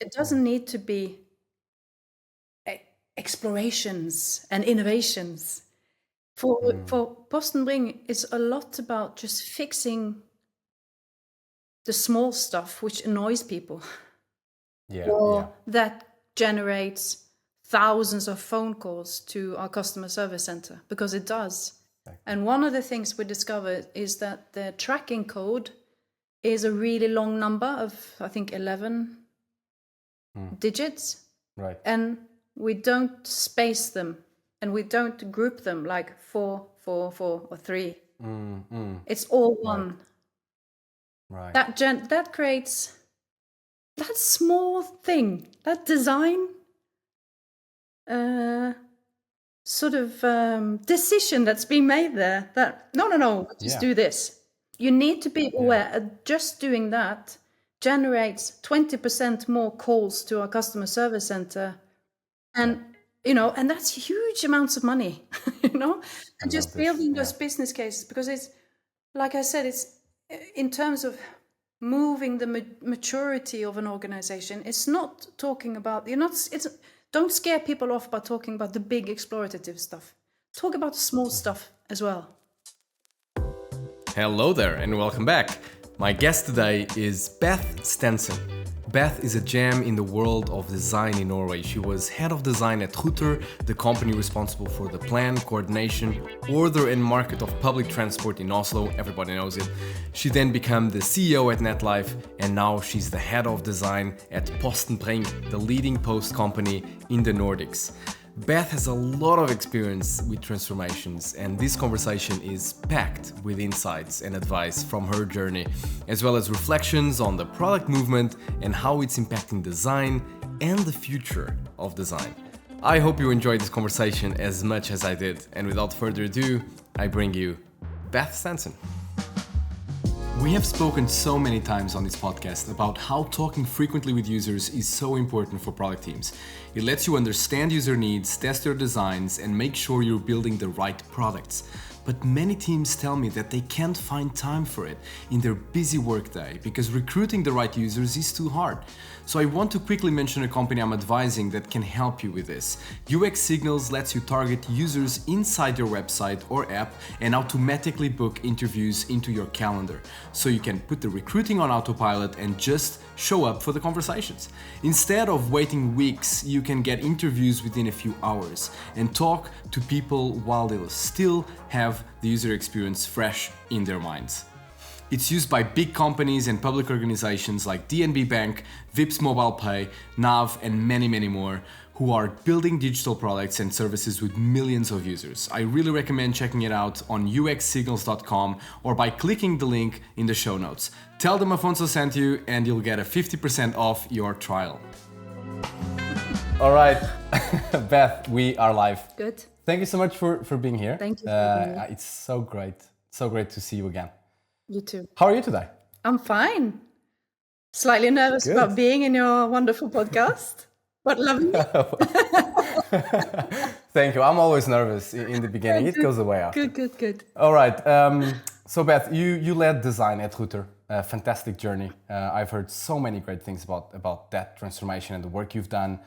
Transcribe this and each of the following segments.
It doesn't need to be explorations and innovations. For Posten Bring, it's a lot about just fixing the small stuff which annoys people, or that generates thousands of phone calls to our customer service center, because it does. And one of the things we discovered is that the tracking code is a really long number of, I think, 11 digits. Right. And we don't space them, and we don't group them like 4, 4, 4, or 3. It's all one. Right. That creates that small thing, that design sort of decision that's being made there, that no, just do this. You need to be aware just doing that generates 20% more calls to our customer service center. And, and that's huge amounts of money, and just building those business cases, because it's, like I said, it's in terms of moving the maturity of an organization. It's not talking about, don't scare people off by talking about the big explorative stuff. Talk about the small stuff as well. Hello there and welcome back. My guest today is Beth Stensen. Beth is a gem in the world of design in Norway. She was head of design at Ruter, the company responsible for the plan, coordination, order and market of public transport in Oslo. Everybody knows it. She then became the CEO at Netlife, and now she's the head of design at Posten Bring, the leading post company in the Nordics. Beth has a lot of experience with transformations, and this conversation is packed with insights and advice from her journey, as well as reflections on the product movement and how it's impacting design and the future of design. I hope you enjoyed this conversation as much as I did, and without further ado, I bring you Beth Stensen. We have spoken so many times on this podcast about how talking frequently with users is so important for product teams. It lets you understand user needs, test their designs, and make sure you're building the right products. But many teams tell me that they can't find time for it in their busy workday because recruiting the right users is too hard. So I want to quickly mention a company I'm advising that can help you with this. UX Signals lets you target users inside your website or app and automatically book interviews into your calendar. So you can put the recruiting on autopilot and just show up for the conversations. Instead of waiting weeks, you can get interviews within a few hours and talk to people while they'll still have the user experience fresh in their minds. It's used by big companies and public organizations like DNB Bank, Vipps Mobile Pay, NAV, and many, many more, who are building digital products and services with millions of users. I really recommend checking it out on uxsignals.com or by clicking the link in the show notes. Tell them Afonso sent you and you'll get a 50% off your trial. All right, Beth, we are live. Good. Thank you so much for being here. Thank you for being here. It's so great to see you again. You too. How are you today? I'm fine. Slightly nervous about being in your wonderful podcast, but loving it. Thank you. I'm always nervous in the beginning. It goes away after. Good. All right. So Beth, you led design at Ruter. A fantastic journey. I've heard so many great things about that transformation and the work you've done,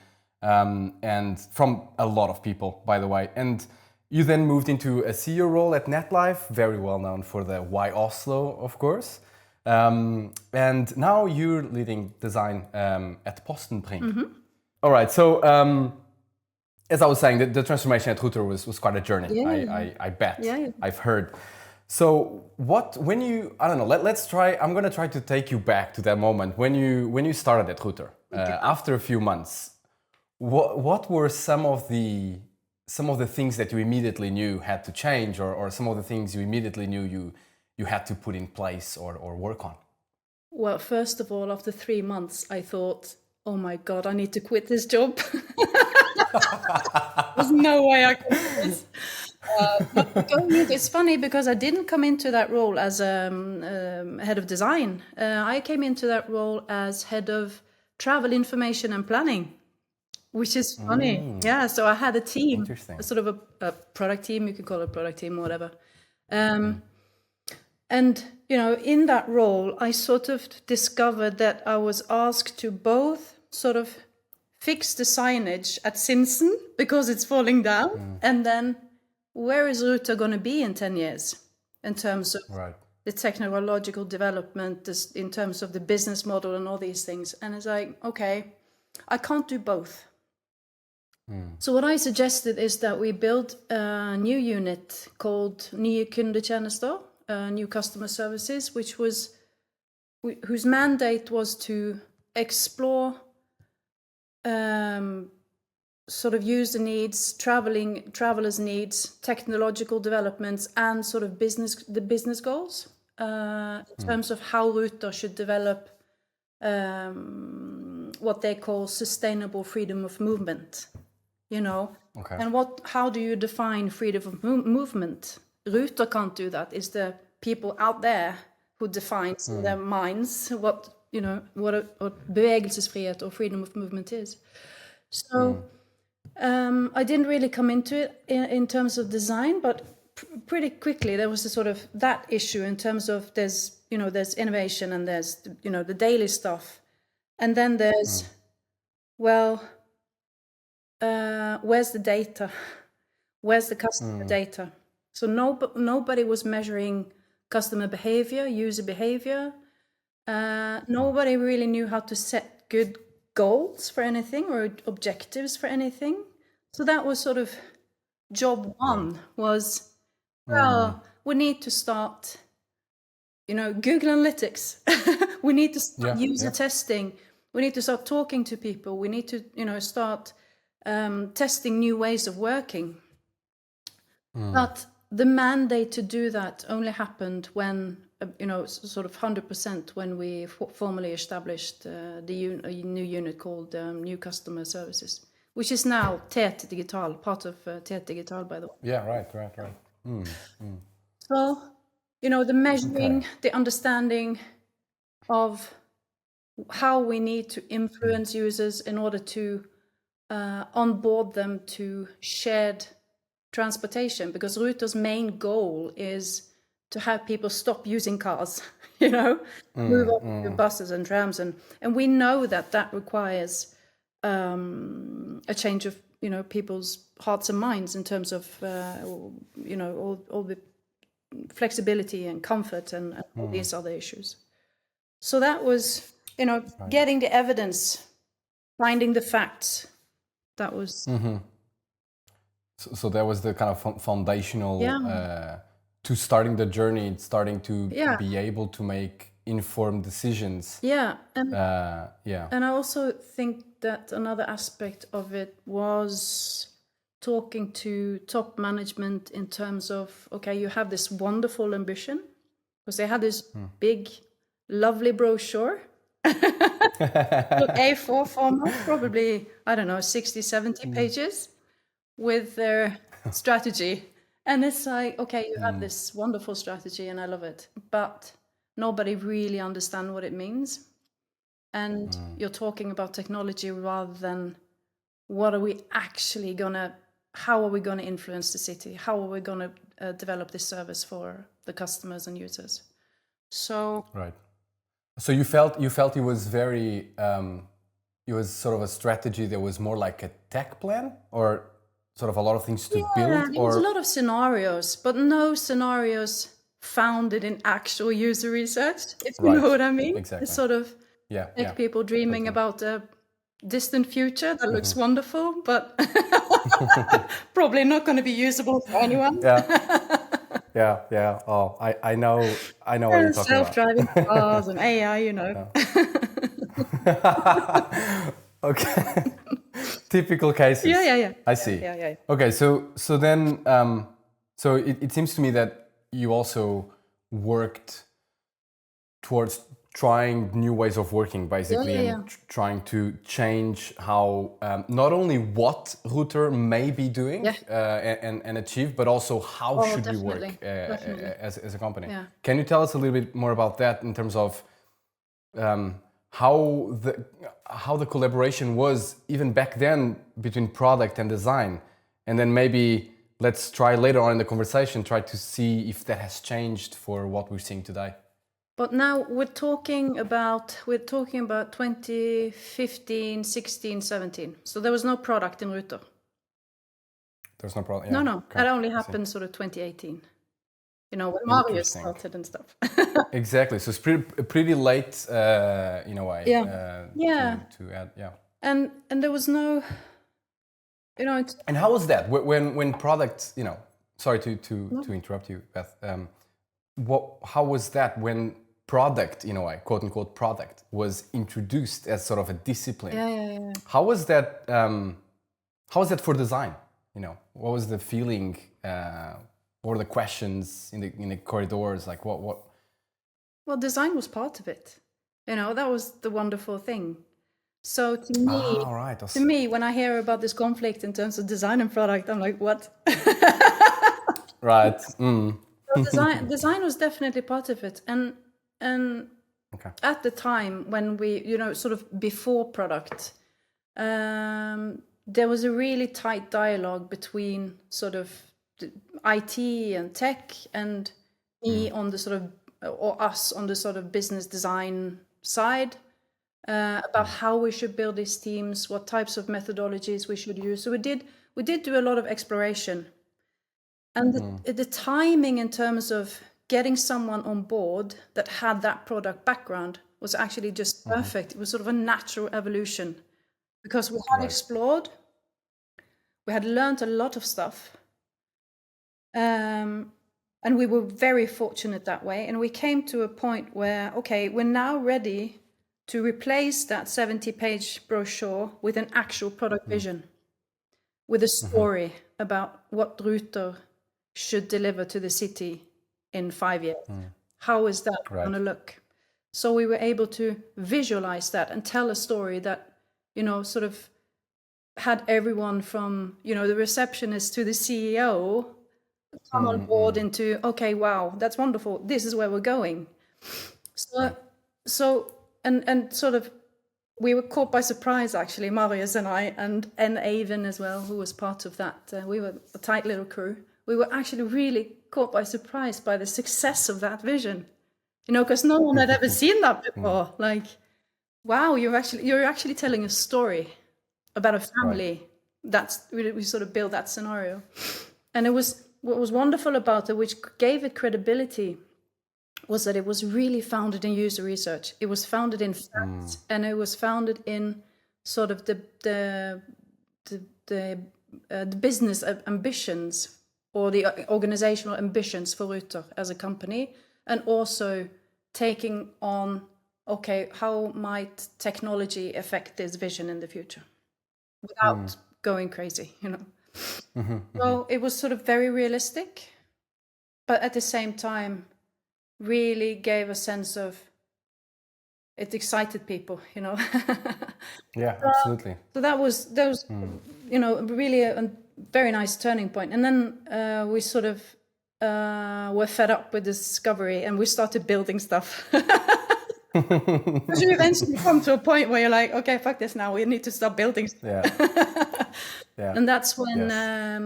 and from a lot of people, by the way. And you then moved into a CEO role at Netlife, very well known for the Why Oslo, of course. And now you're leading design at Posten Bring. Mm-hmm. All right, so as I was saying, the transformation at Ruter was quite a journey, I bet. Yeah. I've heard. So when you, I don't know, let's try, I'm going to try to take you back to that moment when you started at Ruter. After a few months, what were some of the things that you immediately knew had to change, or some of the things you immediately knew you had to put in place or work on? Well, first of all, after 3 months, I thought, oh my God, I need to quit this job. There's no way I can do this. It's funny because I didn't come into that role as head of design. I came into that role as head of travel information and planning, which is funny. Yeah, so I had a team, a sort of a product team, you could call it a product team, whatever. And, in that role, I sort of discovered that I was asked to both sort of fix the signage at Sinsen because it's falling down, and then where is Ruter going to be in 10 years in terms of the technological development, in terms of the business model and all these things? And it's like, okay, I can't do both. So what I suggested is that we build a new unit called Nye Kundetjenester, New Customer Services, whose mandate was to explore sort of user needs, travelers' needs, technological developments, and sort of the business goals in terms of how Ruter should develop what they call sustainable freedom of movement. And how do you define freedom of movement? Ruter can't do that. It's the people out there who defines in their minds what bevegelsesfrihet or freedom of movement is. So I didn't really come into it in terms of design, but pretty quickly there was a sort of that issue in terms of there's innovation and there's the daily stuff, and then there's where's the data? Where's the customer data? So nobody was measuring customer behavior, user behavior. Nobody really knew how to set good goals for anything or objectives for anything. So that was sort of job one was, we need to start, Google Analytics. We need to start user testing. We need to start talking to people. We need to, start testing new ways of working. But the mandate to do that only happened when, sort of 100% when we formally established the new unit called New Customer Services, which is now TET Digital, part of TET Digital, by the way. Yeah, right. So, the measuring, the understanding of how we need to influence users in order to onboard them to shared transportation, because Ruter's main goal is to have people stop using cars, move up to buses and trams, and we know that requires a change of people's hearts and minds in terms of all the flexibility and comfort and all these other issues. So that was getting the evidence, finding the facts. That was so that was the kind of foundational to starting the journey, starting to be able to make informed decisions. And I also think that another aspect of it was talking to top management in terms of, okay, you have this wonderful ambition, because they had this big, lovely brochure, A4 format, probably, 60, 70 pages with their strategy. And it's like, okay, you have this wonderful strategy and I love it, but nobody really understands what it means. And you're talking about technology rather than how are we going to influence the city? How are we going to develop this service for the customers and users? So right. So you felt it was very it was sort of a strategy that was more like a tech plan, or sort of a lot of things to build? It was a lot of scenarios, but no scenarios founded in actual user research, if you know what I mean. Exactly. It's sort of people dreaming about a distant future that looks wonderful, but probably not going to be usable for anyone. Yeah. Oh, I know what you're talking about. Self-driving cars and AI, Okay. Typical cases. Yeah. I see. Yeah. Okay, so then, so it seems to me that you also worked towards trying new ways of working, basically, and trying to change how not only what Ruter may be doing and achieve, but also how should we work as a company. Yeah. Can you tell us a little bit more about that in terms of how the collaboration was even back then between product and design, and then maybe let's try later on in the conversation try to see if that has changed for what we're seeing today. But now we're talking about 2015, 16, 17. So there was no product in Ruter. There's no problem. No, Yeah. no. Okay. That only I see. happened sort of 2018. You know, when Marius Interesting. started and stuff. Exactly. So it's pretty late in a way. Yeah. Yeah. To add. Yeah. And there was no, you know. And how was that when product? You know, sorry to interrupt you, Beth. How was that when product, in a way, quote unquote product, was introduced as sort of a discipline? Yeah. How was that? How was that for design? You know, what was the feeling? What were the questions in the corridors? Like what? Well, design was part of it. You know, that was the wonderful thing. So to me, right. when I hear about this conflict in terms of design and product, I'm like, what? Right. So design was definitely part of it, and Okay. at the time when we, you know, sort of before product, there was a really tight dialogue between sort of the IT and tech and me on the sort of, or us on the sort of business design side, about how we should build these teams, what types of methodologies we should use. So we did do a lot of exploration. And the timing in terms of getting someone on board that had that product background was actually just perfect. It was sort of a natural evolution because we had explored, we had learned a lot of stuff, and we were very fortunate that way. And we came to a point where, okay, we're now ready to replace that 70-page brochure with an actual product vision, with a story about what Ruter should deliver to the city in 5 years. How is that going to look? So we were able to visualize that and tell a story that, you know, sort of had everyone from, you know, the receptionist to the CEO come on board into, okay, wow, that's wonderful. This is where we're going. So and sort of, we were caught by surprise, actually, Marius and I, and Avon as well, who was part of that. We were a tight little crew. We were actually really caught by surprise by the success of that vision, you know, because no one had ever seen that before. Like, wow, you're actually telling a story about a family. That's we sort of built that scenario, and it was what was wonderful about it, which gave it credibility, was that it was really founded in user research. It was founded in facts, and it was founded in sort of the business ambitions, or the organizational ambitions for Ruter as a company, and also taking on, okay, how might technology affect this vision in the future without going crazy, you know? So it was sort of very realistic, but at the same time, really gave a sense of, it excited people, you know? Yeah, absolutely. So that was you know, really a very nice turning point. And then we sort of were fed up with discovery, and we started building stuff. Because you eventually come to a point where you're like, okay, fuck this now, we need to start building stuff. Yeah. And that's when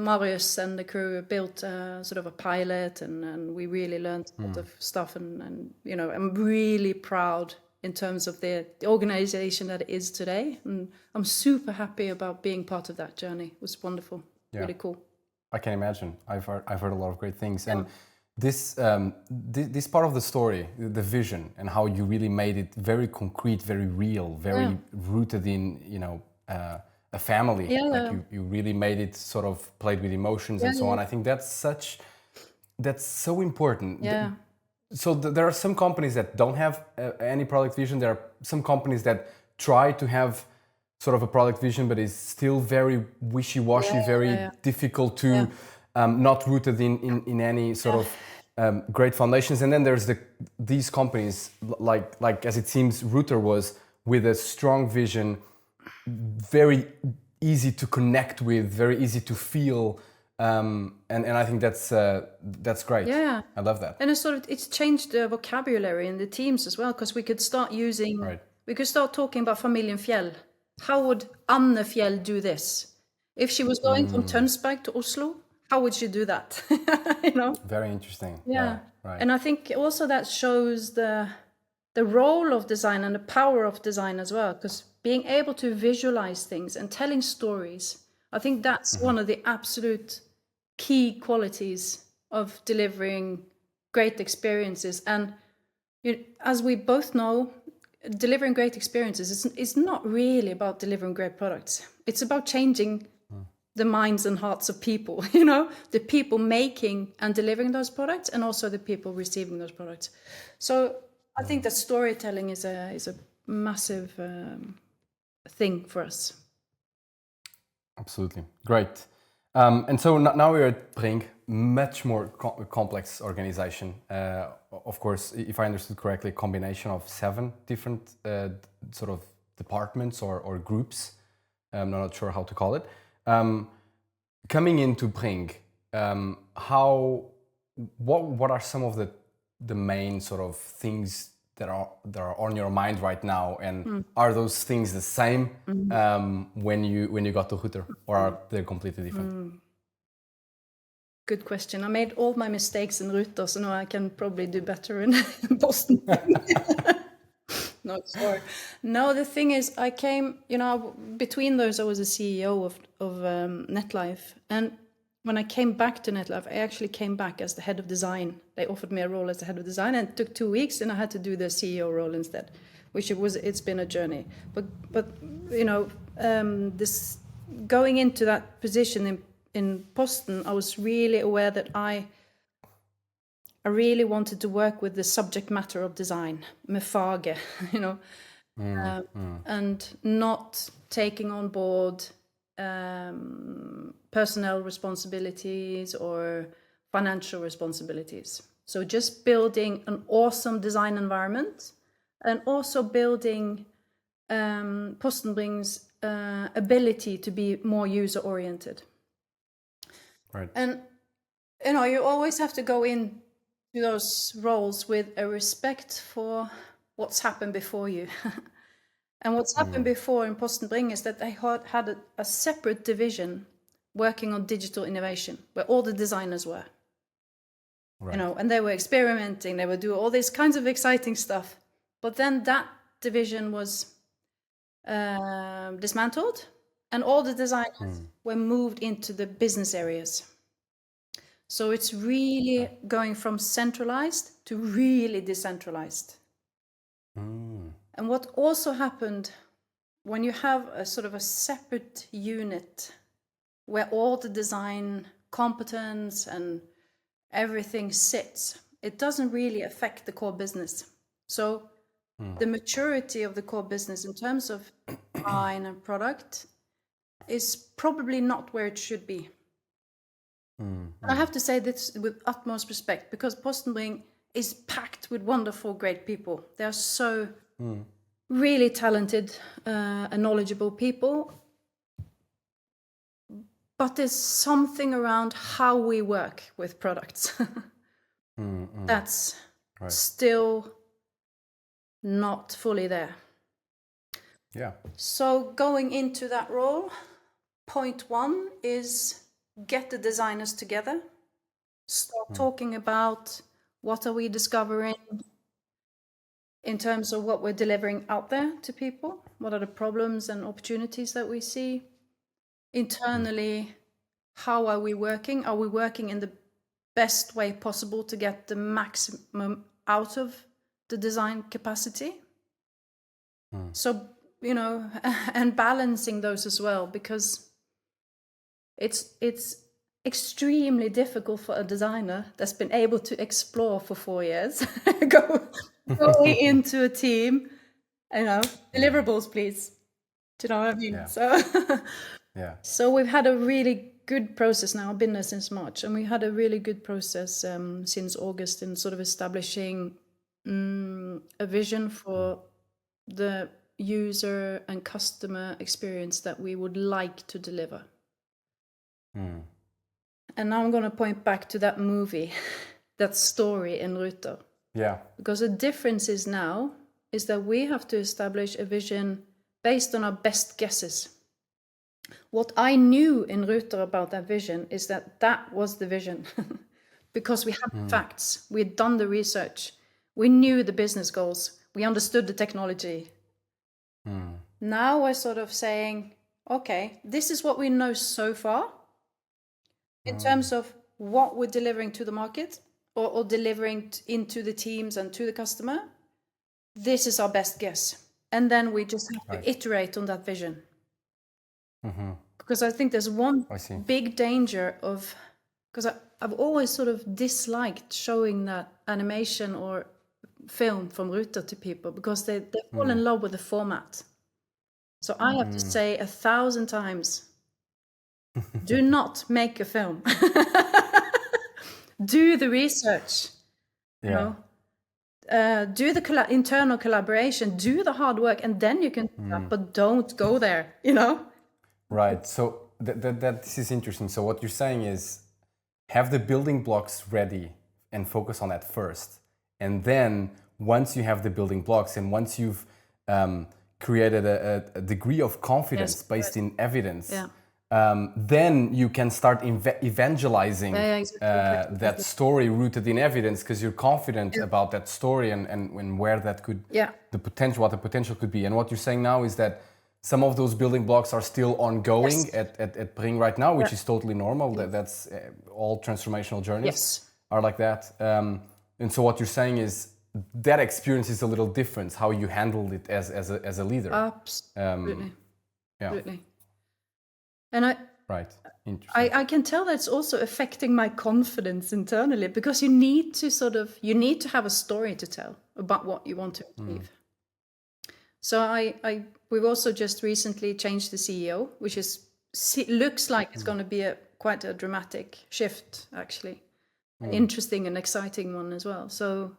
Marius and the crew built sort of a pilot, and we really learned a lot of stuff. And you know, I'm really proud in terms of the organization that it is today. And I'm super happy about being part of that journey. It was wonderful, really cool. I can imagine. I've heard a lot of great things. And this this part of the story, the vision, and how you really made it very concrete, very real, very rooted in, you know, a family. Like you really made it sort of played with emotions and so on. I think that's so important. Yeah. So there are some companies that don't have any product vision. There are some companies that try to have sort of a product vision, but is still very wishy-washy, very difficult to not rooted in any sort of great foundations. And then there's these companies like as it seems Ruter was, with a strong vision, very easy to connect with, very easy to feel, and I think that's great. Yeah, I love that. And it's changed the vocabulary in the teams as well, because we could start using, we could start talking about Familien Fjell. How would Anne Fjell do this? If she was going from Tønsberg to Oslo, how would she do that? You know? Very interesting. Yeah. And I think also that shows the role of design and the power of design as well, because being able to visualize things and telling stories, I think that's one of the absolute key qualities of delivering great experiences. And as we both know, delivering great experiences is not really about delivering great products. It's about changing the minds and hearts of people, the people making and delivering those products, and also the people receiving those products. So I think that storytelling is a massive thing for us. Absolutely. Great. And so now we're at Bring, much more complex organization. Of course, if I understood correctly, a combination of 7 different sort of departments or groups. I'm not sure how to call it. Coming into Bring, what are some of the main sort of things that are on your mind right now, and are those things the same when you got to Ruter, or are they completely different? Good question. I made all my mistakes in Ruter, so now I can probably do better in Posten. No, sorry. No, the thing is, I came, between those, I was a CEO of Netlife. And when I came back to Netlife, I actually came back as the head of design. They offered me a role as the head of design, and it took 2 weeks, and I had to do the CEO role instead, it's been a journey. But this going into that position in Posten, I was really aware that I really wanted to work with the subject matter of design, med faget, and not taking on board personnel responsibilities or financial responsibilities. So just building an awesome design environment, and also building Posten Bring's ability to be more user-oriented. Right. And you always have to go in to those roles with a respect for what's happened before you. And what's happened before in Posten Bring is that they had a separate division working on digital innovation, where all the designers were. Right. And they were experimenting, they were doing all these kinds of exciting stuff. But then that division was dismantled, and all the designers were moved into the business areas. So it's really going from centralized to really decentralized. And what also happened when you have a sort of a separate unit where all the design competence and everything sits, it doesn't really affect the core business. So the maturity of the core business in terms of design and product is probably not where it should be. I have to say this with utmost respect, because Posten Bring is packed with wonderful, great people. They are so really talented and knowledgeable people. But there's something around how we work with products that's still not fully there. Yeah. So going into that role, point 1 is get the designers together, start talking about what are we discovering in terms of what we're delivering out there to people, what are the problems and opportunities that we see internally, how are we working in the best way possible to get the maximum out of the design capacity. So and balancing those as well, because it's extremely difficult for a designer that's been able to explore for 4 years going into a team, deliverables, please. Do you know what I mean? Yeah. So we've had a really good process now. I've been there since March, and we had a really good process since August in sort of establishing a vision for the user and customer experience that we would like to deliver. And now I'm going to point back to that movie, that story in Ruter. Yeah. Because the difference is now is that we have to establish a vision based on our best guesses. What I knew in Ruter about that vision is that was the vision. because we had the facts, we had done the research, we knew the business goals, we understood the technology. Now we're sort of saying, okay, this is what we know so far in terms of what we're delivering to the market or delivering into the teams and to the customer. This is our best guess. And then we just have to iterate on that vision. Because I think there's one big danger of, because I've always sort of disliked showing that animation or film from Ruter to people because they fall in love with the format. So I have to say 1,000 times, do not make a film. Do the research, you know, do the internal collaboration, do the hard work, and then you can do that, but don't go there, you know? Right. So this is interesting. So what you're saying is have the building blocks ready and focus on that first. And then once you have the building blocks and once you've created a degree of confidence based in evidence, then you can start evangelizing that story rooted in evidence because you're confident about that story and where that could, what the potential could be. And what you're saying now is that some of those building blocks are still ongoing at Bring right now, which is totally normal. That's all transformational journeys are like that. And so what you're saying is that experience is a little different, how you handled it as a leader. Absolutely. Absolutely. And Interesting. I can tell that it's also affecting my confidence internally because you need to have a story to tell about what you want to achieve. So we've also just recently changed the CEO, which looks like it's going to be quite a dramatic shift, actually. An interesting and exciting one as well. So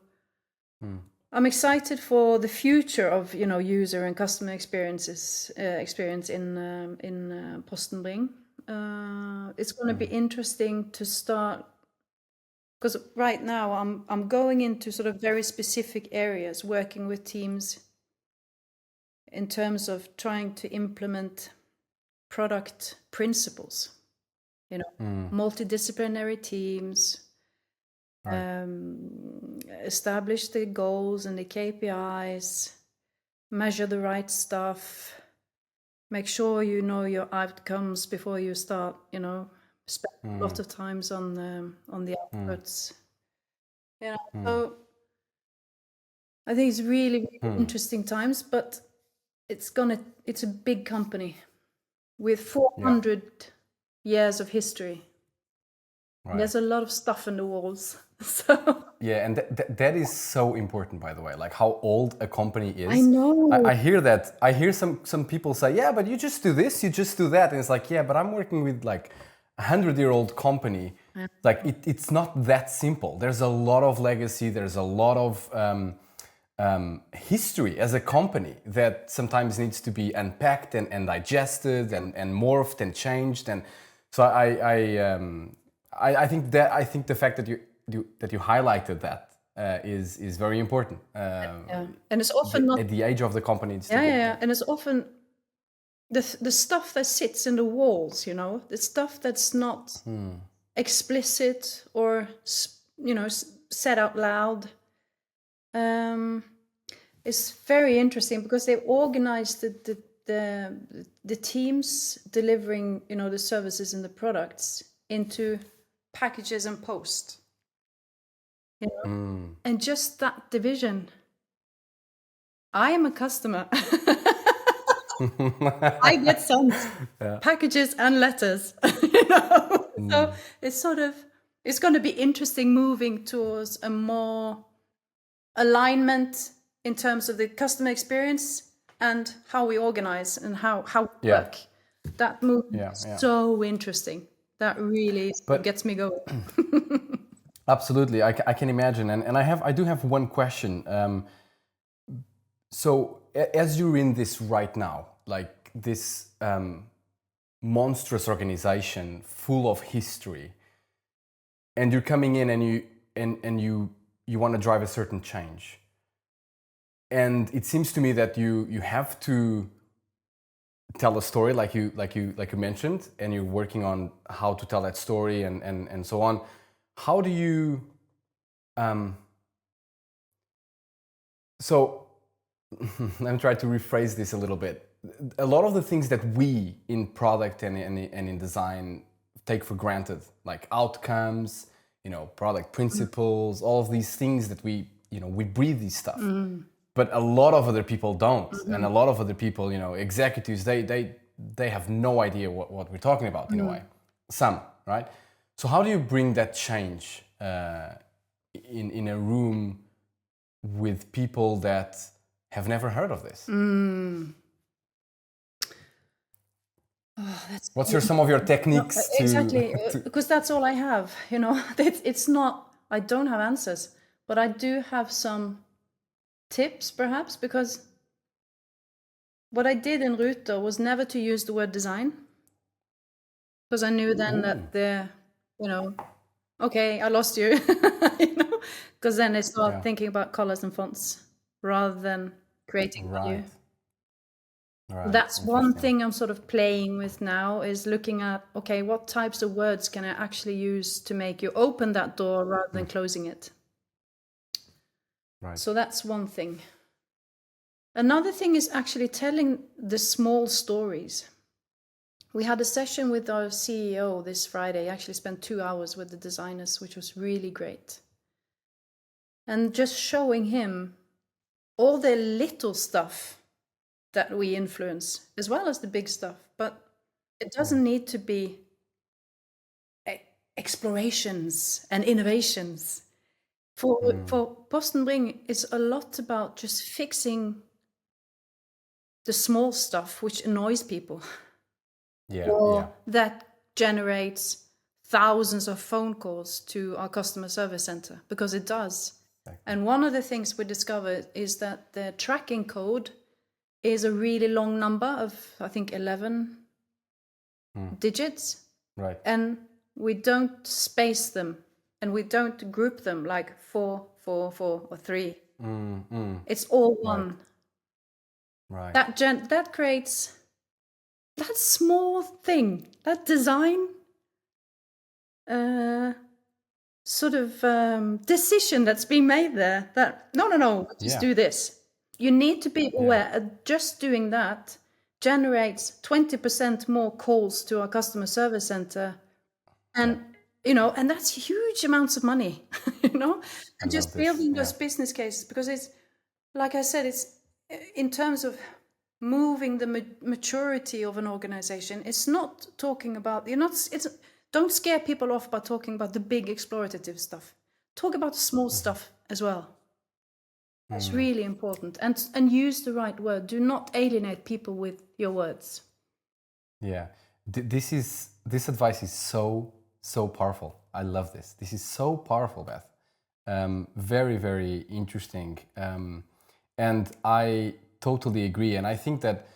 I'm excited for the future of user and customer experience in Posten Bring. It's going to be interesting to start because right now I'm going into sort of very specific areas, working with teams in terms of trying to implement product principles, multidisciplinary teams. Establish the goals and the KPIs, measure the right stuff, make sure you know your outcomes before you start, spend a lot of times on the outputs. So I think it's really, really interesting times, but it's a big company with 400 years of history. Right. There's a lot of stuff in the walls. So and that is so important, by the way, like how old a company is. I know. I hear that. I hear some people say, yeah, but you just do this, you just do that. And it's like, yeah, but I'm working with like 100-year-old company. Like it's not that simple. There's a lot of legacy. There's a lot of history as a company that sometimes needs to be unpacked and digested and morphed and changed. And so I think the fact that you highlighted that is very important. And it's often not at the age of the company. It's and it's often the stuff that sits in the walls. The stuff that's not explicit or said out loud. It's very interesting because they organized the teams delivering the services and the products into packages and post, and just that division. I am a customer. I get sent packages and letters. So it's going to be interesting moving towards a more alignment in terms of the customer experience and how we organize and how we work. That move is so interesting. That really gets me going. Absolutely, I can imagine, and I do have one question. So as you're in this right now, like this monstrous organization full of history, and you're coming in and you want to drive a certain change, and it seems to me that you have to tell a story like you mentioned, and you're working on how to tell that story and so on. how do you so let me try to rephrase this a little bit. A lot of the things that we in product and in design take for granted, like outcomes, product principles, all of these things that we breathe this stuff. But a lot of other people don't. And a lot of other people, executives, they have no idea what we're talking about in a way. Some, right? So how do you bring that change in a room with people that have never heard of this? What's some of your techniques to... Exactly, because that's all I have, It's not, I don't have answers, but I do have some tips perhaps, because what I did in Ruter was never to use the word design, because I knew then that okay, I lost you, because then I start thinking about colors and fonts rather than creating value. Right. That's one thing I'm sort of playing with now, is looking at, okay, what types of words can I actually use to make you open that door rather than closing it? Right. So that's one thing. Another thing is actually telling the small stories. We had a session with our CEO this Friday. I actually spent 2 hours with the designers, which was really great. And just showing him all the little stuff that we influence, as well as the big stuff. But it doesn't need to be explorations and innovations. For Posten Bring, it's a lot about just fixing the small stuff which annoys people. That generates thousands of phone calls to our customer service center, because it does. Exactly. And one of the things we discovered is that the tracking code is a really long number of, I think, 11 digits. Right. And we don't space them, and we don't group them like 4, 4, 4, or 3. It's all one. Right. That creates that small thing, that design sort of decision that's being made there, that no, just do this. You need to be aware just doing that generates 20% more calls to our customer service center. And, and that's huge amounts of money, and just building those business cases, because it's, like I said, it's in terms of moving the maturity of an organization. It's not talking about, don't scare people off by talking about the big explorative stuff. Talk about the small stuff as well. It's really important. And use the right word. Do not alienate people with your words. Yeah. This advice is so powerful. I love this. This is so powerful, Beth. Very, very interesting. And I totally agree. And I think that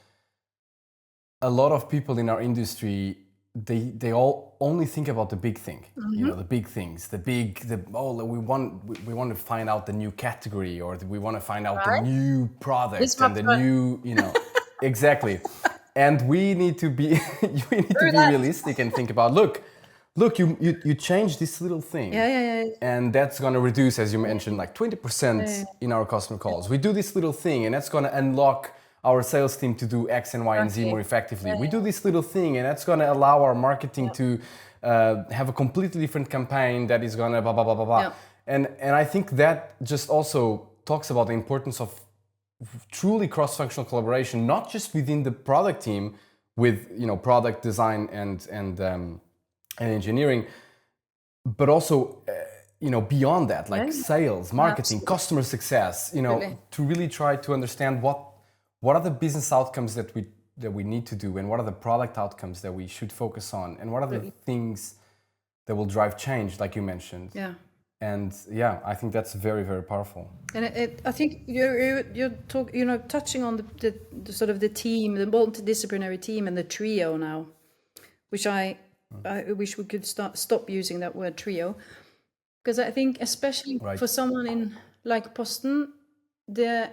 a lot of people in our industry, they all only think about the big thing, the big things, we want to find out the new category, or we want to find out the new product and the new, exactly. And we need to be realistic and think about, look, you change this little thing, and that's going to reduce, as you mentioned, like 20% in our customer calls. We do this little thing, and that's going to unlock our sales team to do X and Y and Z more effectively. We do this little thing, and that's going to allow our marketing to have a completely different campaign that is going to blah, blah, blah, blah, blah. And I think that just also talks about the importance of truly cross-functional collaboration, not just within the product team with, product design and engineering, but also, beyond that, like sales, marketing, customer success, to really try to understand what are the business outcomes that we need to do, and what are the product outcomes that we should focus on, and what are the things that will drive change, like you mentioned. And I think that's very, very powerful. And I think you're touching on the sort of the team, the multidisciplinary team, and the trio now, which I wish we could stop using that word trio, because I think especially for someone in like Posten, the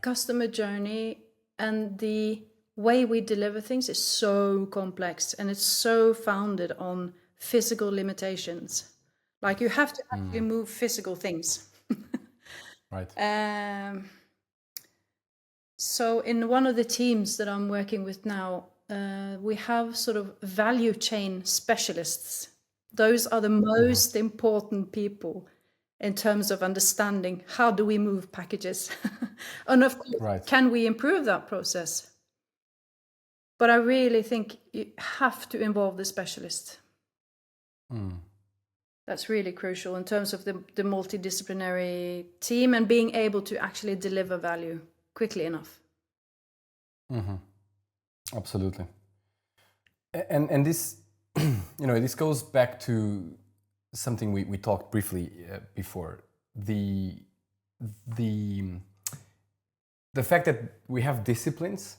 customer journey and the way we deliver things is so complex, and it's so founded on physical limitations. Like you have to actually move physical things. Right. So in one of the teams that I'm working with now, we have sort of value chain specialists. Those are the most important people in terms of understanding how do we move packages. And of course, Right. can we improve that process? But I really think you have to involve the specialist. That's really crucial in terms of the multidisciplinary team and being able to actually deliver value quickly enough. Absolutely. And this, this goes back to something we talked briefly before. The fact that we have disciplines,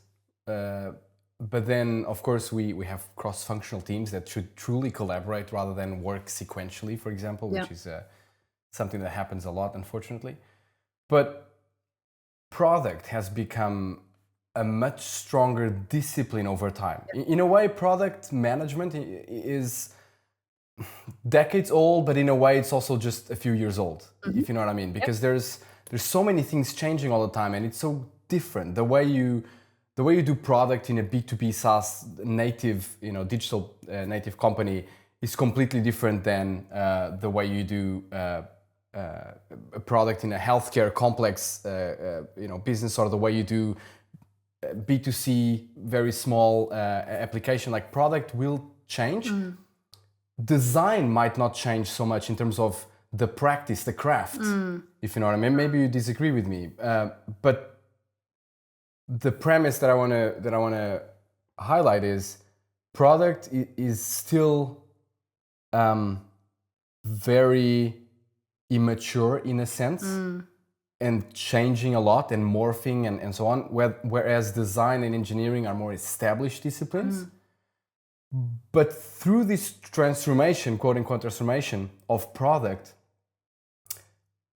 but then of course we have cross-functional teams that should truly collaborate rather than work sequentially, for example, which is something that happens a lot, unfortunately. But product has become a much stronger discipline over time. In a way, product management is decades old, but in a way it's also just a few years old, if you know what I mean, because there's so many things changing all the time, and it's so different. The way you do product in a B2B SaaS native, digital native company is completely different than the way you do a product in a healthcare complex business, or the way you do B2C very small application. Like, product will change. Design might not change so much in terms of the practice, the craft, if you know what I mean. Maybe you disagree with me, but the premise that I want to highlight is product is still very immature in a sense, and changing a lot and morphing and so on, whereas design and engineering are more established disciplines. But through this transformation, quote unquote transformation of product,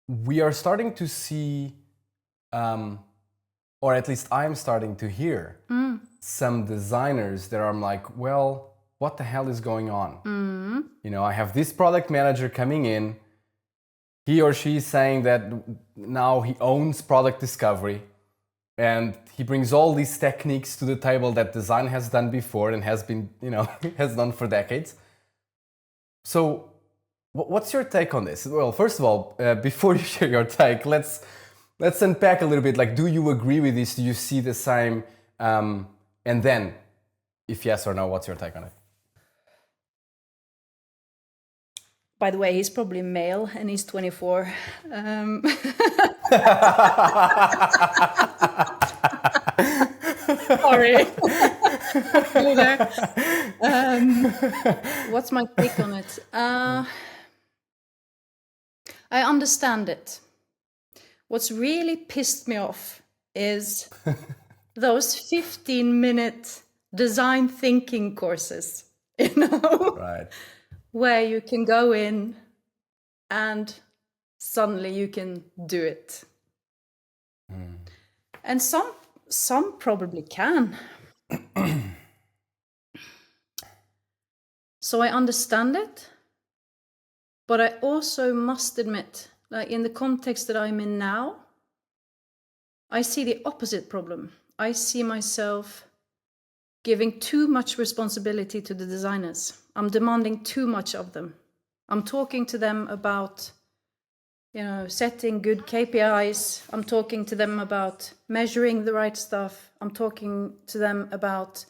we are starting to see, or at least I'm starting to hear, some designers that are like, well, what the hell is going on? I have this product manager coming in, he or she is saying that now he owns product discovery, and he brings all these techniques to the table that design has done before and has been, has done for decades. So what's your take on this? Well, first of all, before you share your take, let's unpack a little bit. Like, do you agree with this? Do you see the same? And then, if yes or no, what's your take on it? By the way, he's probably male and he's 24. Sorry. What's my take on it? I understand it. What's really pissed me off is those 15-minute design thinking courses, Right. Where you can go in and suddenly you can do it. And some probably can. So I understand it, but I also must admit, like in the context that I'm in now, I see the opposite problem. I see myself giving too much responsibility to the designers. I'm demanding too much of them. I'm talking to them about, setting good KPIs. I'm talking to them about measuring the right stuff. I'm talking to them about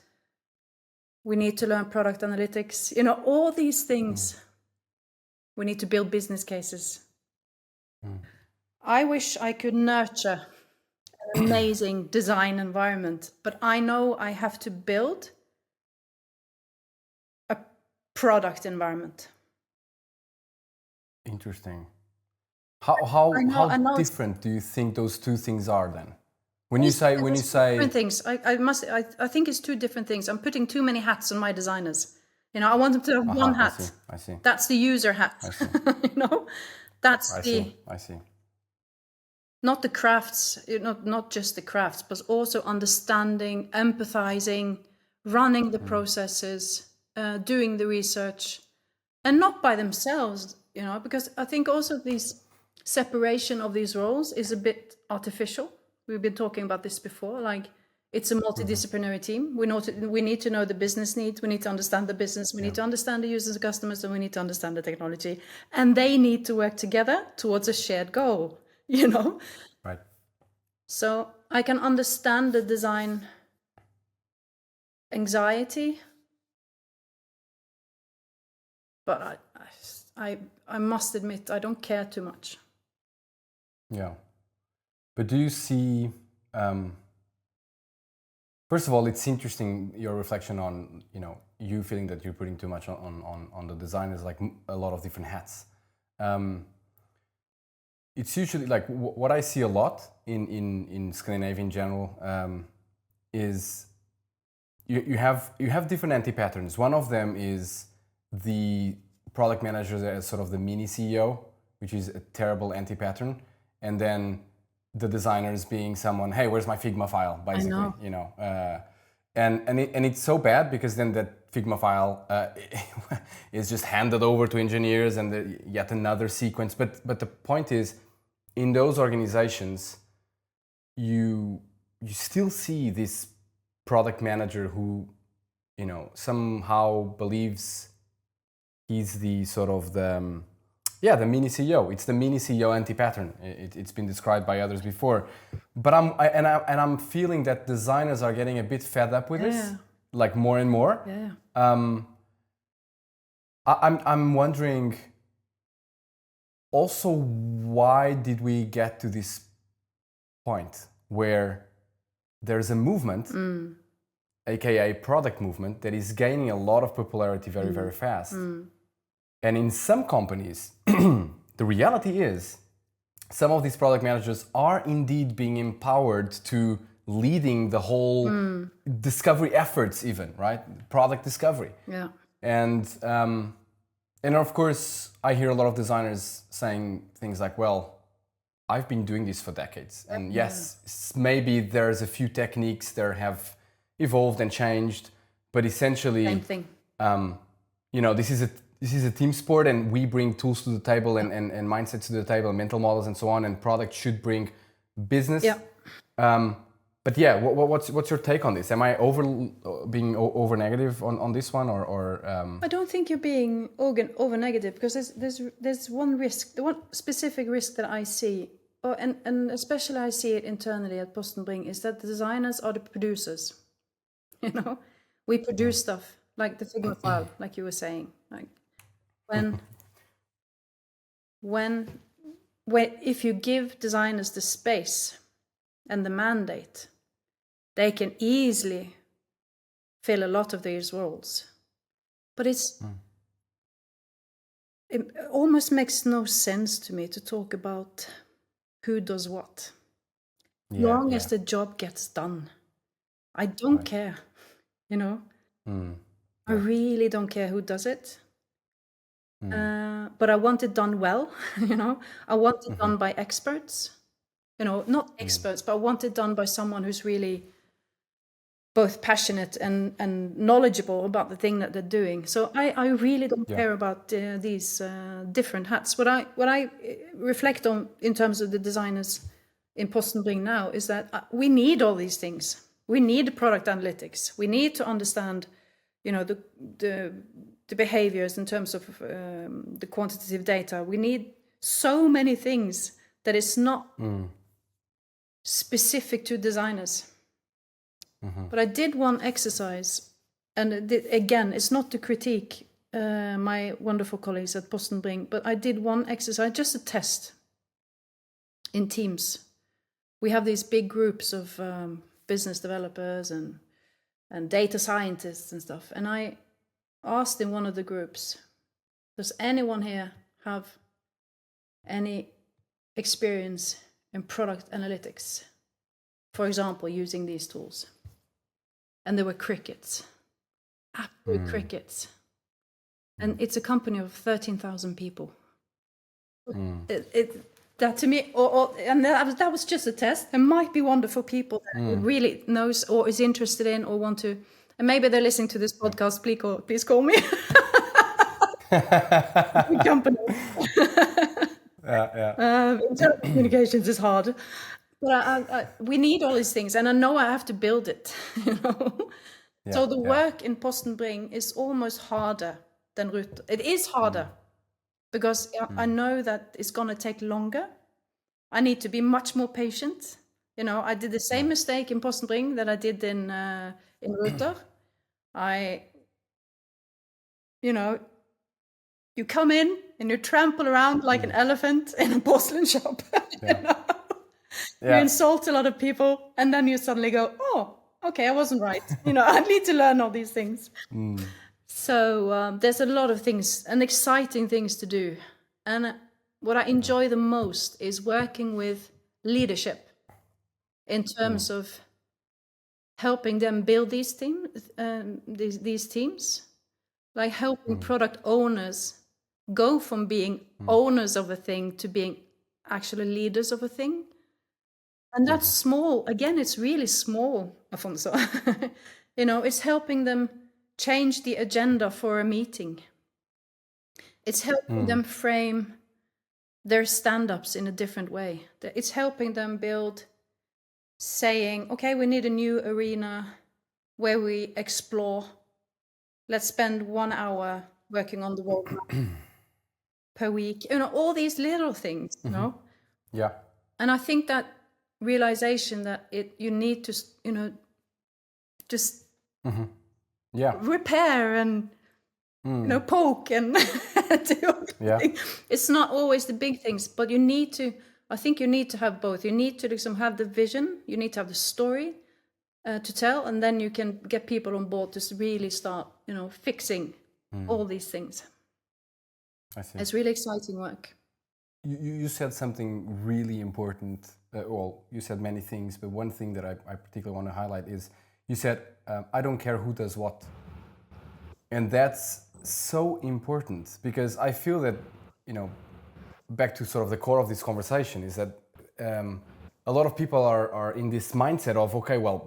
we need to learn product analytics. All these things. We need to build business cases. I wish I could nurture an amazing design environment, but I know I have to build a product environment. Interesting. How different do you think those two things are then? When you say different things, I think it's two different things. I'm putting too many hats on my designers. I want them to have one hat. I see. That's the user hat. I see. That's I see. Not the crafts, not just the crafts, but also understanding, empathizing, running the processes, doing the research, and not by themselves. because I think also this separation of these roles is a bit artificial. We've been talking about this before, like it's a multidisciplinary team. We need to know the business needs. We need to understand the business. We need to understand the users and customers, and we need to understand the technology. And they need to work together towards a shared goal, Right. So I can understand the design anxiety, but I must admit, I don't care too much. Yeah. But do you see... First of all, it's interesting your reflection on you feeling that you're putting too much on the designers, like a lot of different hats. It's usually like what I see a lot in Scandinavia in general is you have different anti-patterns. One of them is the product manager as sort of the mini CEO, which is a terrible anti-pattern, and then the designers being someone, hey, where's my Figma file, basically, and it's so bad because then that Figma file is just handed over to engineers and yet another sequence. But the point is, in those organizations, you still see this product manager who, somehow believes he's the sort of the mini CEO. It's the mini CEO anti-pattern. It's been described by others before, but I'm feeling that designers are getting a bit fed up with this, like more and more. Yeah. I'm wondering also, why did we get to this point where there's a movement, aka product movement, that is gaining a lot of popularity very, very fast. And in some companies, the reality is some of these product managers are indeed being empowered to leading the whole discovery efforts, even, right? Product discovery. Yeah. And of course, I hear a lot of designers saying things like, well, I've been doing this for decades. And yes, maybe there's a few techniques that have evolved and changed, but essentially, same thing. This is a team sport, and we bring tools to the table and mindsets to the table, mental models and so on, and product should bring business. Yeah. But yeah, what's your take on this? Am I being over negative on this one, or? I don't think you're being over negative, because there's one risk, the one specific risk that I see, and especially I see it internally at Posten Bring, is that the designers are the producers. We produce stuff like the Figma file, like you were saying, like when if you give designers the space and the mandate, they can easily fill a lot of these roles. But it almost makes no sense to me to talk about who does what. Long as the job gets done. I don't care, I really don't care who does it. But I want it done well, I want it done by experts. Not experts, but I want it done by someone who's really both passionate and knowledgeable about the thing that they're doing. So I really don't care about these different hats. What I reflect on in terms of the designers in Posten Bring now is that we need all these things. We need product analytics. We need to understand, the behaviors in terms of the quantitative data. We need so many things that is not specific to designers. But I did one exercise, and again, it's not to critique my wonderful colleagues at Posten Bring, but I did one exercise, just a test in teams. We have these big groups of business developers and data scientists and stuff. And I asked in one of the groups, does anyone here have any experience in product analytics? For example, using these tools. And there were crickets, absolute crickets. And it's a company of 13,000 people. That to me, and that was just a test. There might be wonderful people that really knows or is interested in or want to, and maybe they're listening to this podcast. Please call me. big company. Internal communications is hard, but we need all these things, and I know I have to build it. So the work in Posten Bring is almost harder than Ruter. It is harder because I know that it's going to take longer. I need to be much more patient. I did the same mistake in Posten Bring that I did in Ruter. You come in and you trample around like an elephant in a porcelain shop. You insult a lot of people, and then you suddenly go, oh, okay, I wasn't right. I need to learn all these things. So there's a lot of things and exciting things to do. And what I enjoy the most is working with leadership in terms of helping them build these teams, like helping product owners go from being owners of a thing to being actually leaders of a thing. And that's small. Again, it's really small, Afonso. It's helping them change the agenda for a meeting. It's helping them frame their stand-ups in a different way. It's helping them build, saying, okay, we need a new arena where we explore. Let's spend 1 hour working on the roadmap per week. All these little things, Yeah. And I think that realization that you need to, just repair and poke and do everything. It's not always the big things, but I think you need to have both. You need to have the vision, you need to have the story to tell, and then you can get people on board to really start fixing all these things. I see. It's really exciting work. You said something really important. You said many things, but one thing that I particularly want to highlight is you said, I don't care who does what. And that's so important because I feel that, back to sort of the core of this conversation is that a lot of people are in this mindset of, okay, well,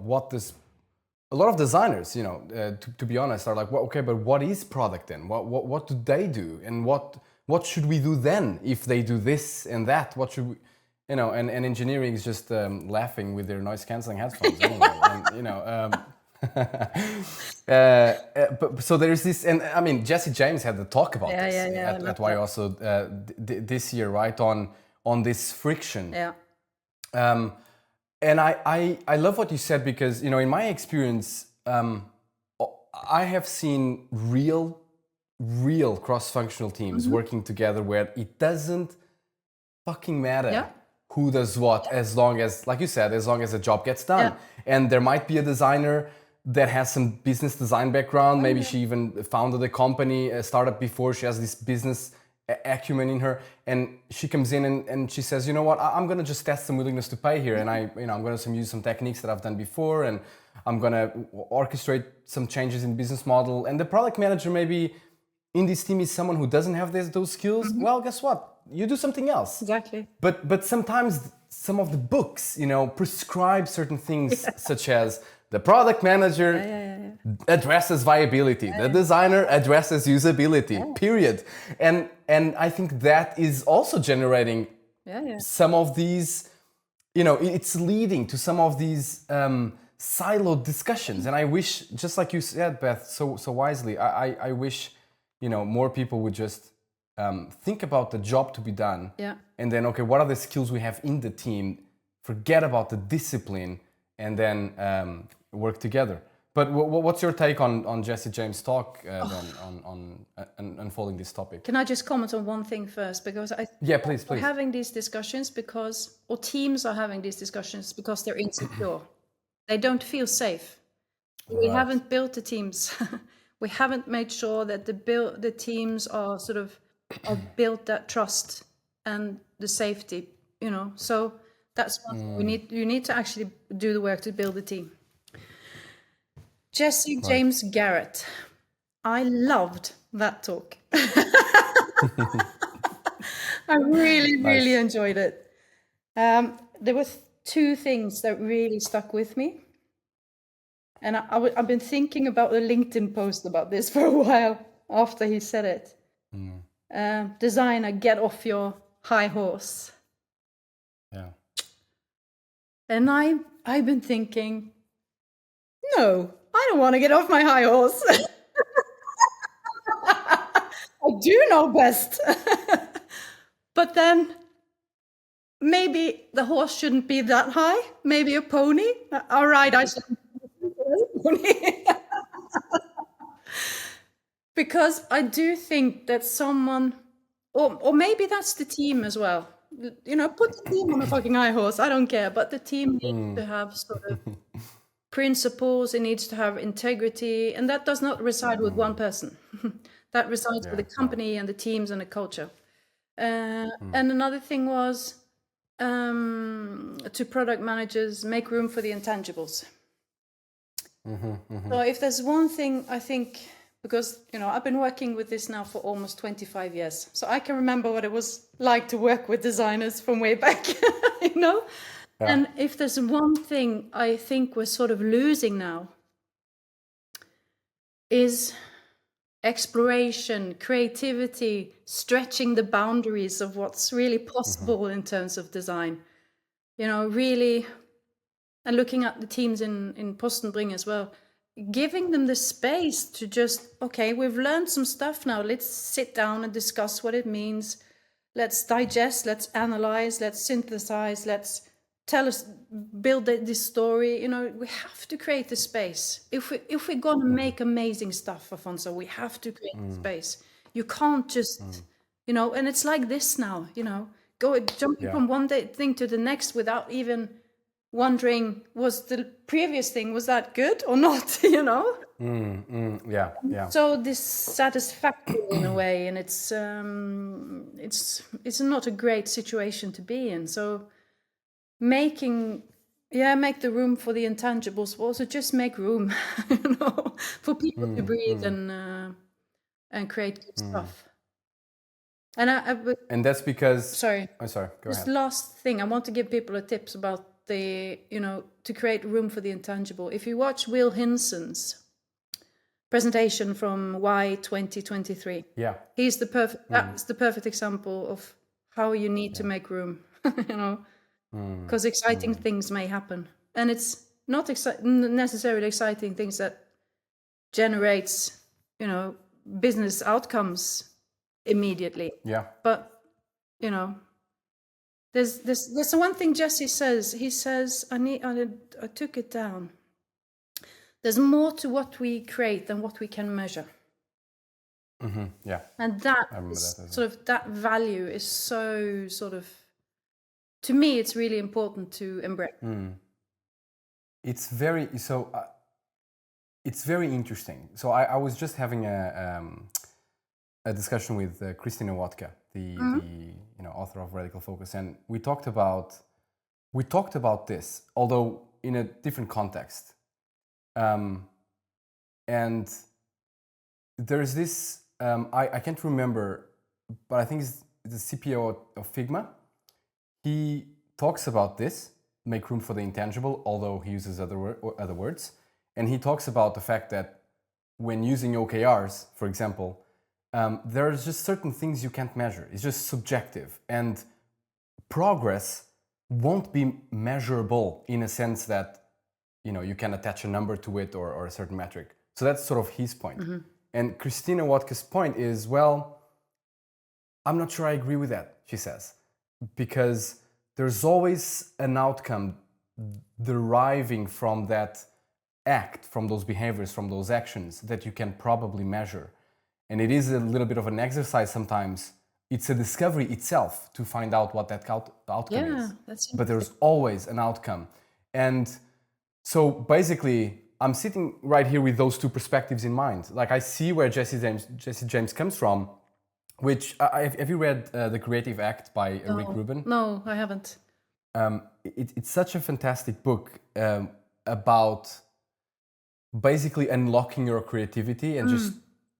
a lot of designers, to be honest, are like, well, okay, but what is product then? What do they do? And what should we do then if they do this and that? What should we, and engineering is just laughing with their noise cancelling headphones anyway. And, but so there is this, and I mean, Jesse James had the talk about this at why also this year, right, on this friction. Yeah. And I love what you said because, in my experience, I have seen real cross-functional teams working together where it doesn't fucking matter who does what, as long as, like you said, as long as the job gets done. And there might be a designer that has some business design background. Maybe she even founded a company, a startup before. She has this business acumen in her, and she comes in and she says, you know what, I'm gonna just test some willingness to pay here, and I'm gonna use some techniques that I've done before, and I'm gonna orchestrate some changes in business model. And the product manager maybe in this team is someone who doesn't have those skills. Well, guess what? You do something else. Exactly. But sometimes some of the books, prescribe certain things such as the product manager addresses viability, the designer addresses usability, period. And I think that is also generating some of these, it's leading to some of these siloed discussions. And I wish, just like you said, Beth, so wisely, I wish, more people would just think about the job to be done. Yeah. And then, okay, what are the skills we have in the team? Forget about the discipline and then work together. But what's your take on Jesse James' talk then on unfolding this topic? Can I just comment on one thing first? Because please. We're having these discussions or teams are having these discussions because they're insecure. They don't feel safe. We haven't built the teams. We haven't made sure that the teams are sort of built that trust and the safety, So that's one thing. You need to actually do the work to build a team. Jesse James Garrett. I loved that talk. I really enjoyed it. There were two things that really stuck with me. And I've been thinking about the LinkedIn post about this for a while after he said it. Designer, get off your high horse. Yeah. And I've been thinking, no, I don't want to get off my high horse. I do know best. But then maybe the horse shouldn't be that high. Maybe a pony. All right, I shouldn't be a pony. Because I do think that someone, or maybe that's the team as well. You know, put the team on a fucking high horse. I don't care. But the team needs to have sort of principles. It needs to have integrity. And that does not reside with one person. That resides with the company and the teams and the culture. And another thing was to product managers, make room for the intangibles. So if there's one thing I think, because, you know, I've been working with this now for almost 25 years. So I can remember what it was like to work with designers from way back, you know? Yeah. And if there's one thing I think we're sort of losing now is exploration, creativity, stretching the boundaries of what's really possible in terms of design. You know, really, and looking at the teams in Posten Bring as well, giving them the space to just, okay, we've learned some stuff now, let's sit down and discuss what it means. Let's digest, let's analyze, let's synthesize, let's build this story. You know, we have to create the space. If we're gonna make amazing stuff, Afonso, we have to create the space. You can't just, you know, and it's like this now, you know, jumping from one thing to the next without even wondering, was the previous thing, was that good or not, you know? Yeah. So dissatisfactory in a way, and it's not a great situation to be in. So make the room for the intangibles, but also just make room, you know, for people to breathe and create good stuff. And that's because. Sorry. Oh, sorry. Go ahead. This last thing, I want to give people a tips about the, you know, to create room for the intangible. If you watch Will Hinson's presentation from Y 2023, he's the perfect. That's the perfect example of how you need to make room, you know. Because exciting things may happen, and it's not necessarily exciting things that generates, you know, business outcomes immediately. Yeah. But, you know, there's one thing Jesse says. He says, I took it down. There's more to what we create than what we can measure. Yeah. And that that value is so sort of, to me, it's really important to embrace. It's very interesting. So I was just having a discussion with Christina Watka, the author of Radical Focus, and we talked about this, although in a different context. And there's this I can't remember, but I think it's the CPO of Figma. He talks about this, make room for the intangible, although he uses other words. And he talks about the fact that when using OKRs, for example, there's just certain things you can't measure. It's just subjective. And progress won't be measurable in a sense that, you know, you can attach a number to it or a certain metric. So that's sort of his point. And Christina Watka's point is, well, I'm not sure I agree with that, she says. Because there's always an outcome deriving from that act, from those behaviors, from those actions that you can probably measure. And it is a little bit of an exercise sometimes. It's a discovery itself to find out what that outcome is. But there's always an outcome. And so basically, I'm sitting right here with those two perspectives in mind. Like, I see where Jesse James comes from. Which, have you read The Creative Act by Rick Rubin? No, I haven't. It's such a fantastic book about basically unlocking your creativity and just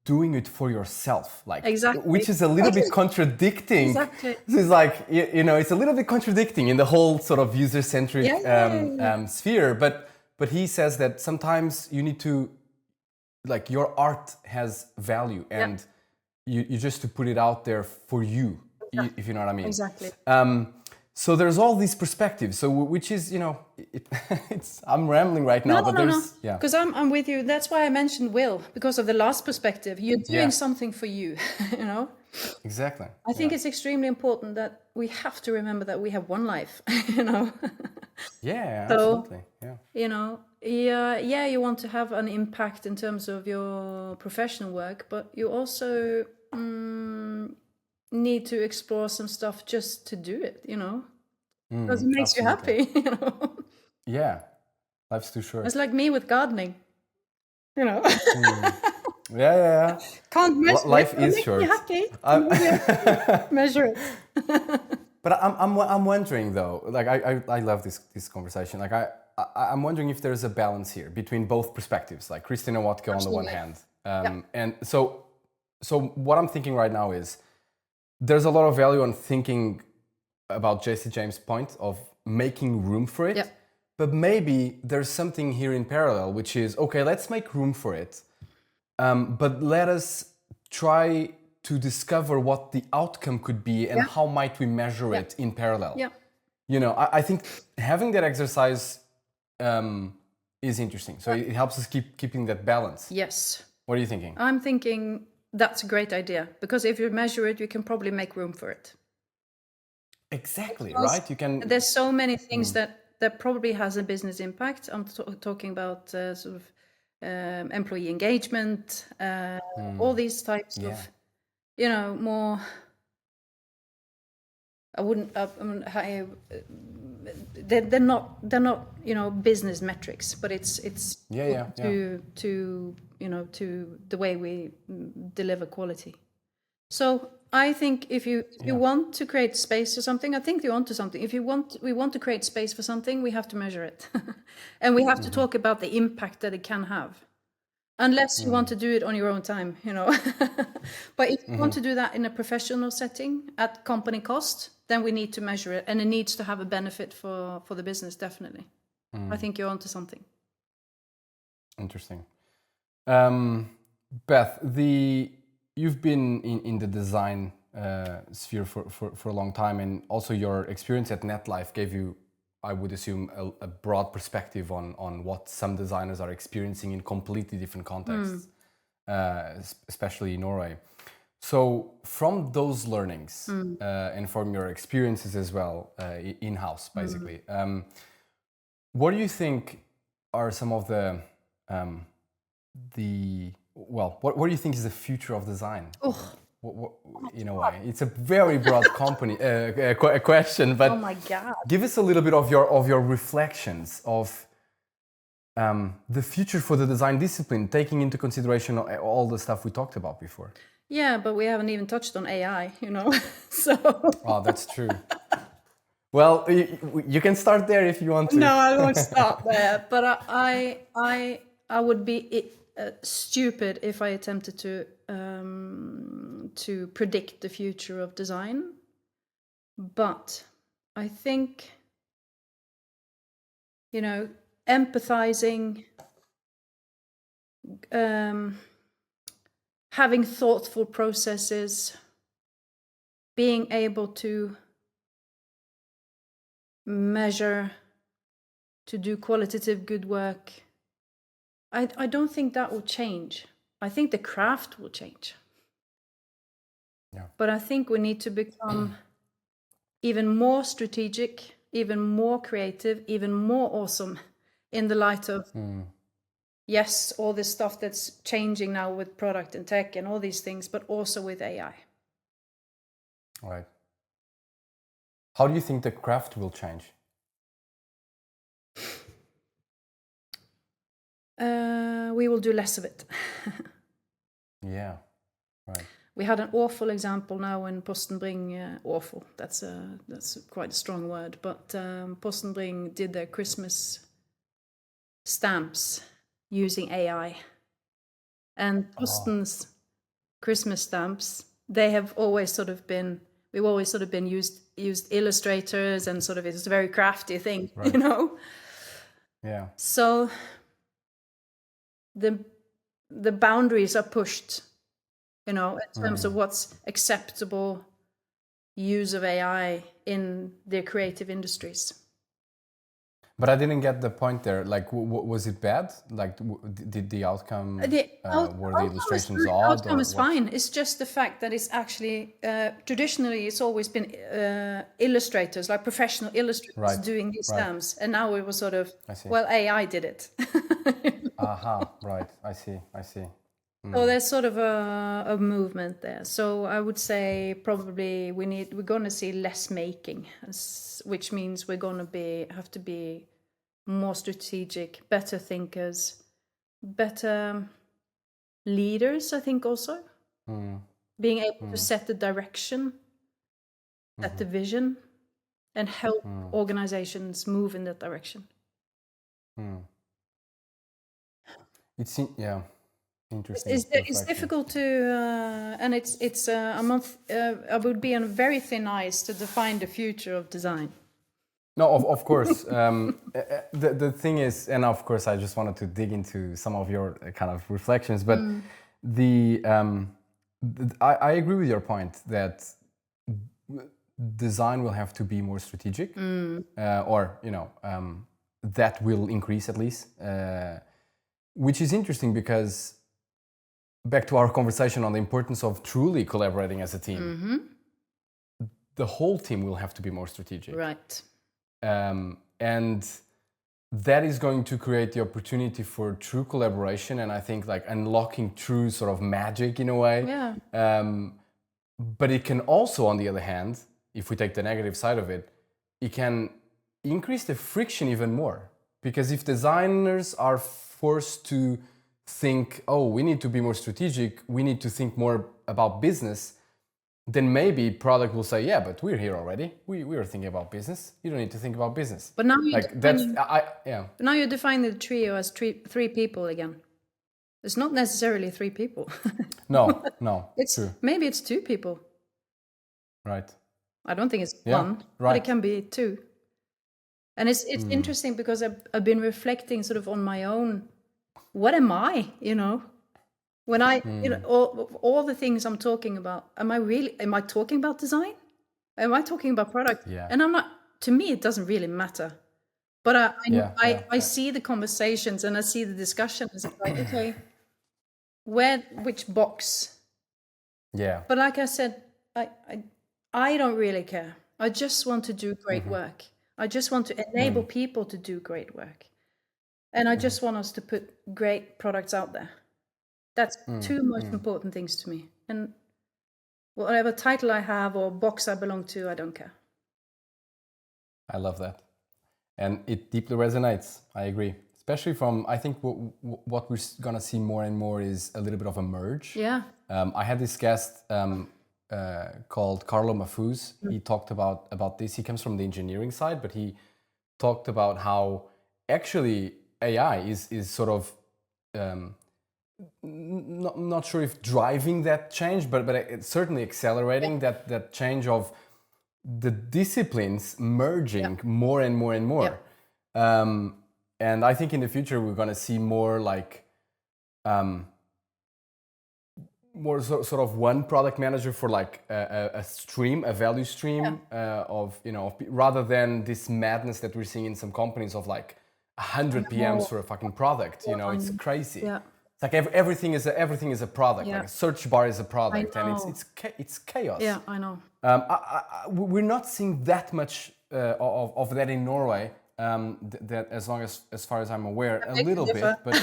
doing it for yourself. Like, which is a little bit contradicting. Exactly. It's like, you know, it's a little bit contradicting in the whole sort of user-centric sphere. But he says that sometimes you need to, like, your art has value and you just to put it out there for you, if you know what I mean. Exactly. So there's all these perspectives. So which is, you know, it's I'm rambling right now, but there's yeah. Because I'm with you. That's why I mentioned will, because of the last perspective. You're doing something for you, you know. Exactly. I think it's extremely important that we have to remember that we have one life, you know. Yeah, So, absolutely. Yeah. you know, yeah, you want to have an impact in terms of your professional work, but you also need to explore some stuff just to do it, you know, because it makes you happy, you know. Yeah, life's too short. It's like me with gardening, you know. Yeah. Can't measure Life it, is makes short. me happy. Measure it. But I'm wondering though, like I love this conversation. Like I'm wondering if there's a balance here between both perspectives, like Christina Watke on the one hand, and so what I'm thinking right now is there's a lot of value on thinking about Jesse James' point of making room for it, but maybe there's something here in parallel, which is okay. Let's make room for it, but let us try to discover what the outcome could be and how might we measure it in parallel. Yeah. You know, I think having that exercise is interesting. So it helps us keeping that balance. Yes. What are you thinking? I'm thinking that's a great idea, because if you measure it, you can probably make room for it. Exactly, Because right? You can. There's so many things that probably has a business impact. I'm talking about sort of employee engagement, all these types of, you know, more. I wouldn't. They're not you know, business metrics, but it's to you know, to the way we deliver quality. So I think if you want to create space for something, I think you're onto something. If we want to create space for something, we have to measure it, and we have to talk about the impact that it can have. Unless you want to do it on your own time, you know. But if you want to do that in a professional setting at company cost, then we need to measure it, and it needs to have a benefit for the business, definitely. I think you're onto something. Interesting. Beth, you've been in the design sphere for a long time, and also your experience at Netlife gave you, I would assume, a broad perspective on what some designers are experiencing in completely different contexts, especially in Norway. So from those learnings and from your experiences as well, in-house, basically, what do you think are some of the what do you think is the future of design? What, in a way, it's a very broad question, but oh my God, give us a little bit of your reflections of the future for the design discipline, taking into consideration all the stuff we talked about before. Yeah, but we haven't even touched on AI, you know. So. Oh, that's true. Well, you can start there if you want to. No, I won't start there. But I would be stupid if I attempted to predict the future of design. But I think, you know, empathizing, having thoughtful processes, being able to measure, to do qualitative good work, I don't think that will change. I think the craft will change. Yeah. But I think we need to become even more strategic, even more creative, even more awesome in the light of, yes, all this stuff that's changing now with product and tech and all these things, but also with AI. All right. How do you think the craft will change? We will do less of it. Yeah, right. We had an awful example now in Posten Bring. Awful. That's quite a strong word. But Posten Bring did their Christmas stamps using AI, and Posten's Christmas stamps, they have always sort of been. We've always sort of been used illustrators, and sort of it's a very crafty thing, right. You know. Yeah. So the boundaries are pushed in terms of what's acceptable use of AI in their creative industries. But I didn't get the point there. Like, was it bad? Like, did the outcome, were the illustrations odd? The outcome is fine. It's just the fact that it's actually, traditionally, it's always been illustrators, like professional illustrators doing these stamps. And now it was sort of, well, AI did it. Aha, right. I see. So there's sort of a movement there. So I would say probably we're going to see less making, which means we're going to have to be more strategic, better thinkers, better leaders. I think also being able to set the direction, set the vision, and help organizations move in that direction. It's interesting. It's difficult to, and it's a month. I would be on very thin ice to define the future of design. No, of course. The thing is, and of course, I just wanted to dig into some of your kind of reflections, but I agree with your point that design will have to be more strategic, or that will increase at least, which is interesting because back to our conversation on the importance of truly collaborating as a team, the whole team will have to be more strategic. Right. And that is going to create the opportunity for true collaboration, and I think like unlocking true sort of magic in a way. Yeah. But it can also, on the other hand, if we take the negative side of it, it can increase the friction even more. Because if designers are forced to think, oh, we need to be more strategic, we need to think more about business, then maybe product will say, yeah, but we're here already. We are thinking about business. You don't need to think about business. But now now you define the trio as three people again. It's not necessarily three people. No, it's true. Maybe it's two people. Right. I don't think it's one, but it can be two. And it's interesting because I've been reflecting sort of on my own. What am I? When I, all the things I'm talking about, am I talking about design? Am I talking about product? Yeah. And I'm not, to me, it doesn't really matter. But I see the conversations and I see the discussions. It's like, okay, which box? Yeah. But like I said, I don't really care. I just want to do great work. I just want to enable people to do great work. And I just want us to put great products out there. That's two most important things to me. And whatever title I have or box I belong to, I don't care. I love that. And it deeply resonates. I agree. Especially from, I think what we're going to see more and more is a little bit of a merge. Yeah. I had this guest called Carlo Mafuz. He talked about this. He comes from the engineering side, but he talked about how actually AI is sort of... not sure if driving that change, but it's certainly accelerating that change of the disciplines merging more and more and more. And I think in the future we're going to see more like more sort of one product manager for like a value stream of rather than this madness that we're seeing in some companies of like 100 PMs for a fucking product. It's crazy. Yeah. It's like everything is a product. Yeah. Like a search bar is a product, and it's chaos. Yeah, I know. We're not seeing that much of that in Norway. That as far as I'm aware, a little bit, but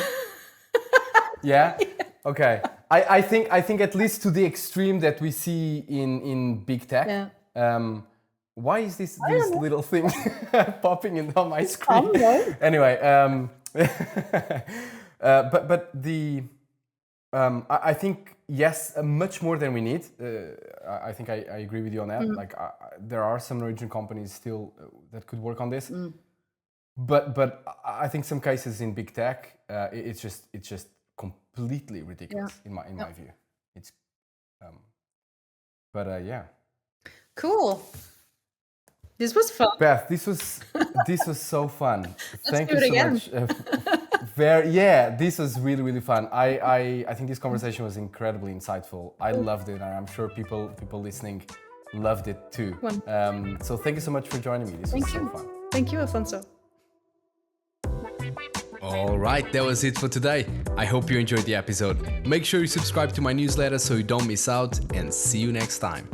yeah. Okay. I think at least to the extreme that we see in big tech. Yeah. Why is this little thing popping in on my screen? Anyway, but the I think yes, much more than we need. I think I agree with you on that. Like there are some Norwegian companies still that could work on this, but I think some cases in big tech, it's just completely ridiculous in my view. It's yeah. Cool. This was fun. Beth, this was so fun. Thank you so much. This was really, really fun. I think this conversation was incredibly insightful. I loved it, and I'm sure people listening loved it too. So thank you so much for joining me. This was so fun. Thank you, Alfonso. All right, that was it for today. I hope you enjoyed the episode. Make sure you subscribe to my newsletter so you don't miss out, and see you next time.